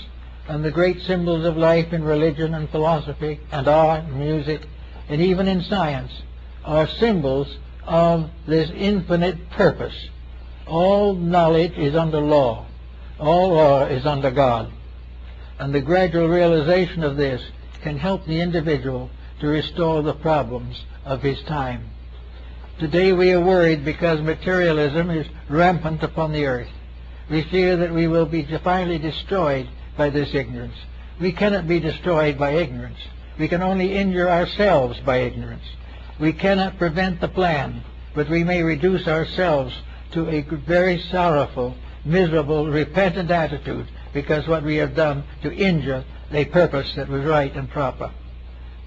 A: And the great symbols of life in religion and philosophy and art and music and even in science are symbols of this infinite purpose. All knowledge is under law. All law is under God. And the gradual realization of this can help the individual to restore the problems of his time. Today we are worried because materialism is rampant upon the earth. We fear that we will be finally destroyed by this ignorance. We cannot be destroyed by ignorance. We can only injure ourselves by ignorance. We cannot prevent the plan, but we may reduce ourselves to a very sorrowful, miserable, repentant attitude because what we have done to injure a purpose that was right and proper.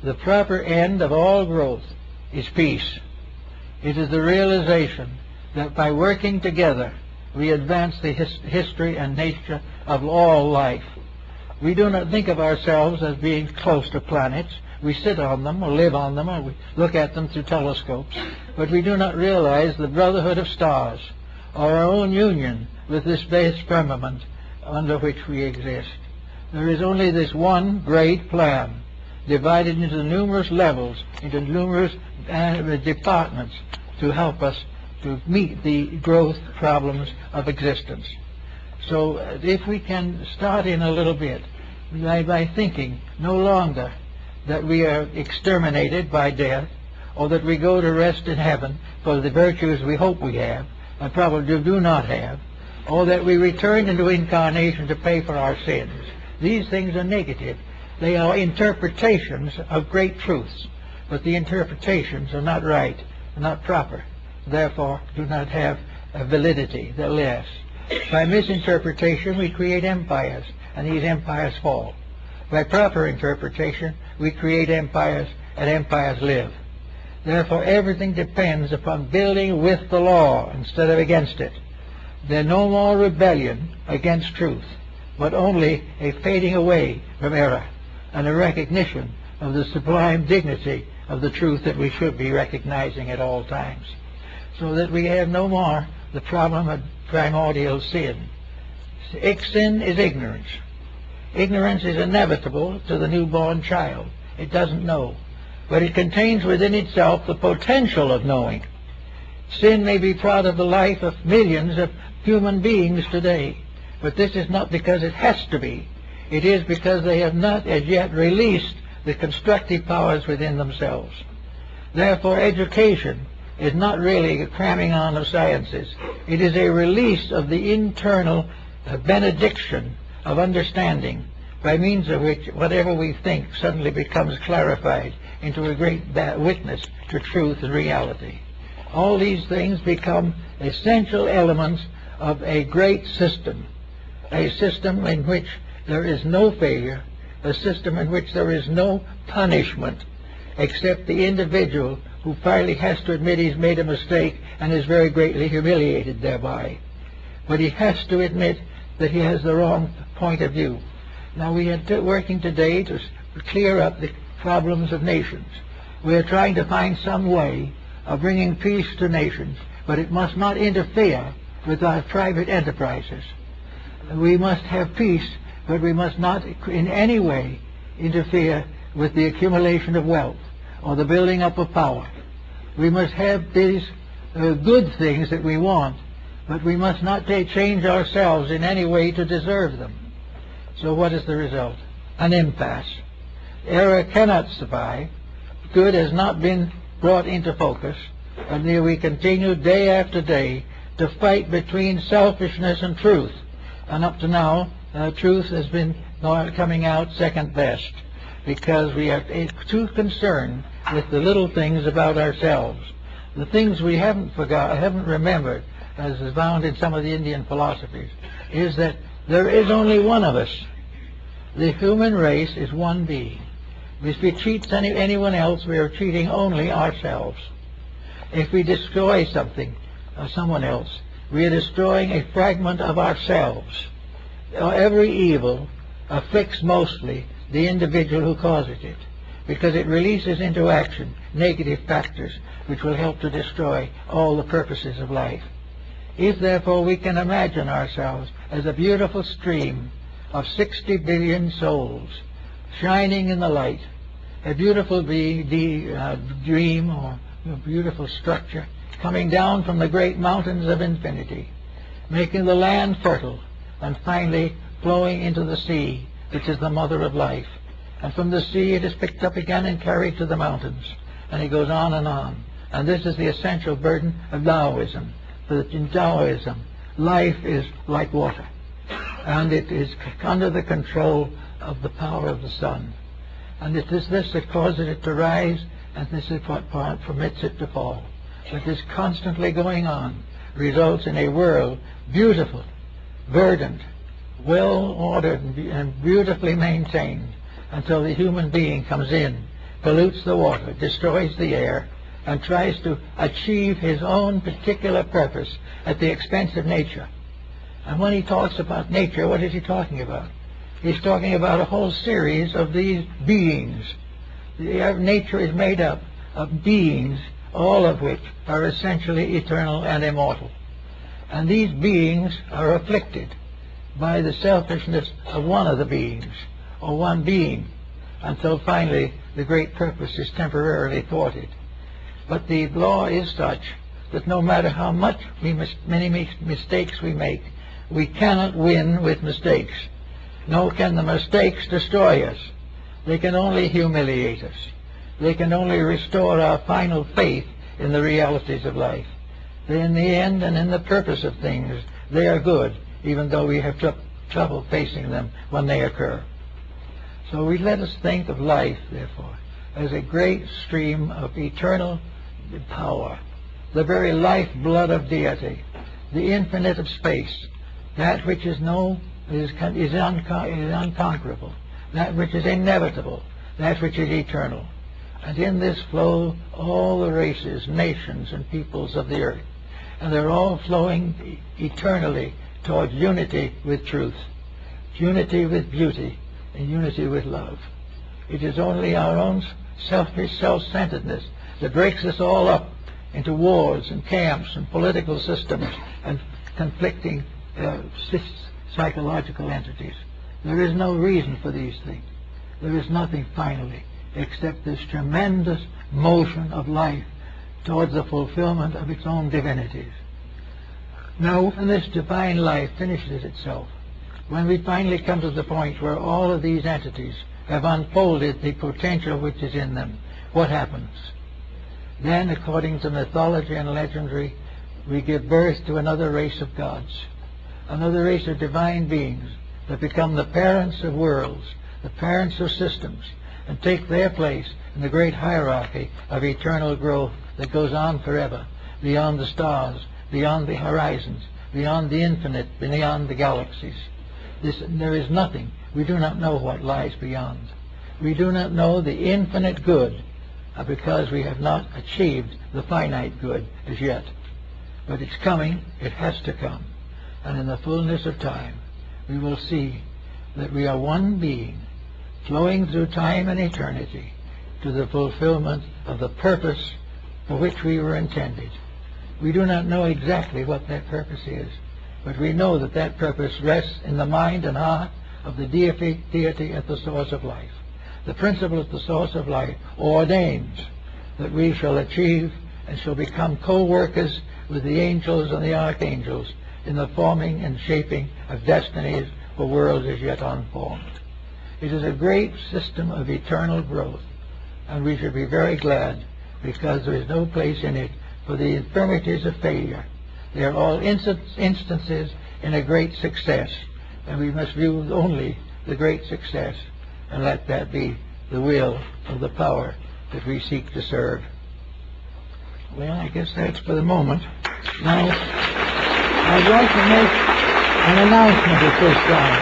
A: The proper end of all growth is peace. It is the realization that by working together we advance the history and nature of all life. We do not think of ourselves as being close to planets. We sit on them or live on them or we look at them through telescopes, but we do not realize the brotherhood of stars or our own union with this vast firmament under which we exist. There is only this one great plan, divided into numerous levels, into numerous departments to help us to meet the growth problems of existence. So if we can start in a little bit by thinking no longer that we are exterminated by death or that we go to rest in heaven for the virtues we hope we have and probably do not have, or that we return into incarnation to pay for our sins. These things are negative. They are interpretations of great truths, but the interpretations are not right, not proper, therefore do not have a validity that lasts. By misinterpretation we create empires, and these empires fall. by proper interpretation, we create empires, and empires live. Therefore, everything depends upon building with the law instead of against it. There's no more rebellion against truth, but only a fading away from error and a recognition of the sublime dignity of the truth that we should be recognizing at all times, so that we have no more the problem of primordial sin. Sin is ignorance. Ignorance is inevitable to the newborn child. It doesn't know, but it contains within itself the potential of knowing. Sin may be part of the life of millions of human beings today, but this is not because it has to be. It is because they have not as yet released the constructive powers within themselves. Therefore, education is not really a cramming on of sciences. It is a release of the internal benediction of understanding, by means of which whatever we think suddenly becomes clarified into a great witness to truth and reality. All these things become essential elements of a great system, a system in which there is no failure, a system in which there is no punishment, except the individual who finally has to admit he's made a mistake and is very greatly humiliated thereby. But he has to admit that he has the wrong point of view. Now, we are working today to clear up the problems of nations. We are trying to find some way of bringing peace to nations, but it must not interfere with our private enterprises. We must have peace, but we must not in any way interfere with the accumulation of wealth or the building up of power. We must have these good things that we want, but we must not change ourselves in any way to deserve them. So what is the result? An impasse. Error cannot survive. Good has not been brought into focus, and there we continue day after day to fight between selfishness and truth. And up to now, truth has been coming out second best, because we are too concerned with the little things about ourselves. The things we haven't remembered, as is found in some of the Indian philosophies, is that there is only one of us. The human race is one being. If we cheat anyone else, we are cheating only ourselves. If we destroy something or someone else, we are destroying a fragment of ourselves. Every evil afflicts mostly the individual who causes it, because it releases into action negative factors which will help to destroy all the purposes of life. If, therefore, we can imagine ourselves as a beautiful stream of 60 billion souls shining in the light, a beautiful dream or a beautiful structure coming down from the great mountains of infinity, making the land fertile, and finally flowing into the sea, which is the mother of life. And from the sea it is picked up again and carried to the mountains, and it goes on and on. And this is the essential burden of Taoism. For in Taoism, life is like water, and it is under the control of the power of the sun. And it is this that causes it to rise, and this is what permits it to fall. But this constantly going on results in a world beautiful, verdant, well-ordered, and beautifully maintained, until the human being comes in, pollutes the water, destroys the air, and tries to achieve his own particular purpose at the expense of nature. And when he talks about nature, what is he talking about? He's talking about a whole series of these beings. Nature is made up of beings, all of which are essentially eternal and immortal. And these beings are afflicted by the selfishness of one of the beings, or one being, until finally the great purpose is temporarily thwarted. But the law is such that no matter how many mistakes we make, we cannot win with mistakes. Nor can the mistakes destroy us. They can only humiliate us. They can only restore our final faith in the realities of life. In the end and in the purpose of things, they are good, even though we have trouble facing them when they occur. So we let us think of life, therefore, as a great stream of eternal power, the very lifeblood of deity, the infinite of space, that which is unconquerable, that which is inevitable, that which is eternal. And in this flow all the races, nations, and peoples of the earth. And they're all flowing eternally towards unity with truth, unity with beauty, and unity with love. It is only our own selfish self-centeredness that breaks us all up into wars and camps and political systems and conflicting psychological entities. There is no reason for these things. There is nothing finally except this tremendous motion of life towards the fulfillment of its own divinities. Now, when this divine life finishes itself, when we finally come to the point where all of these entities have unfolded the potential which is in them, what happens? Then, according to mythology and legendary, we give birth to another race of gods, another race of divine beings that become the parents of worlds, the parents of systems, and take their place in the great hierarchy of eternal growth that goes on forever, beyond the stars, beyond the horizons, beyond the infinite, beyond the galaxies. There is nothing. We do not know what lies beyond. We do not know the infinite good because we have not achieved the finite good as yet. But it's coming. It has to come. And in the fullness of time, we will see that we are one being flowing through time and eternity to the fulfillment of the purpose for which we were intended. We do not know exactly what that purpose is, but we know that that purpose rests in the mind and heart of the deity at the source of life. The principle at the source of life ordains that we shall achieve and shall become co-workers with the angels and the archangels in the forming and shaping of destinies for worlds as yet unformed. It is a great system of eternal growth, and we should be very glad because there is no place in it for the infirmities of failure. They are all instances in a great success, and we must view only the great success and let that be the will of the power that we seek to serve. Well, I guess that's for the moment. Now, I'd like to make an announcement at this time.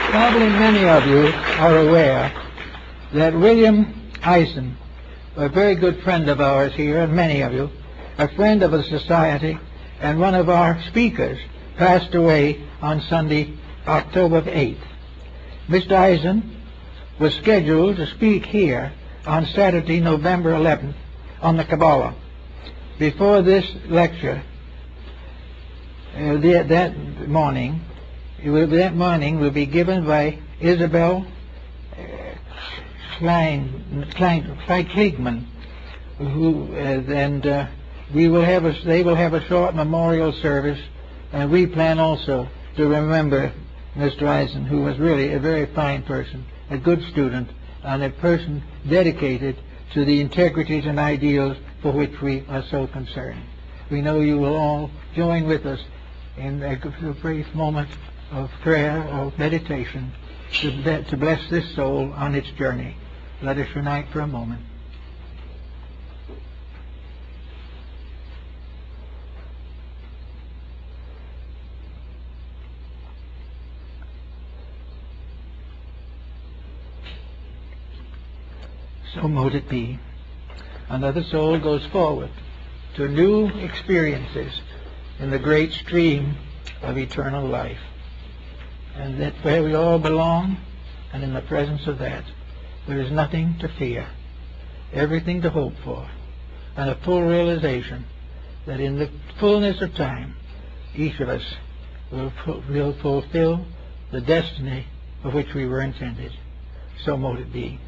A: Probably many of you are aware that William Eisen, a very good friend of ours here, and many of you, a friend of the society and one of our speakers, passed away on Sunday, October 8th. Mr. Eisen was scheduled to speak here on Saturday, November 11th, on the Kabbalah. Before this lecture, that morning will be given by Isabel Kliegman, they will have a short memorial service, and we plan also to remember Mr. Eisen, who was really a very fine person, a good student, and a person dedicated to the integrities and ideals for which we are so concerned. We know you will all join with us in a brief moment of prayer or meditation to bless this soul on its journey. Let us unite for a moment. So mote it be. Another soul goes forward to new experiences in the great stream of eternal life. And that where we all belong, and in the presence of that, there is nothing to fear, everything to hope for, and a full realization that in the fullness of time, each of us will fulfill the destiny for which we were intended. So mote it be.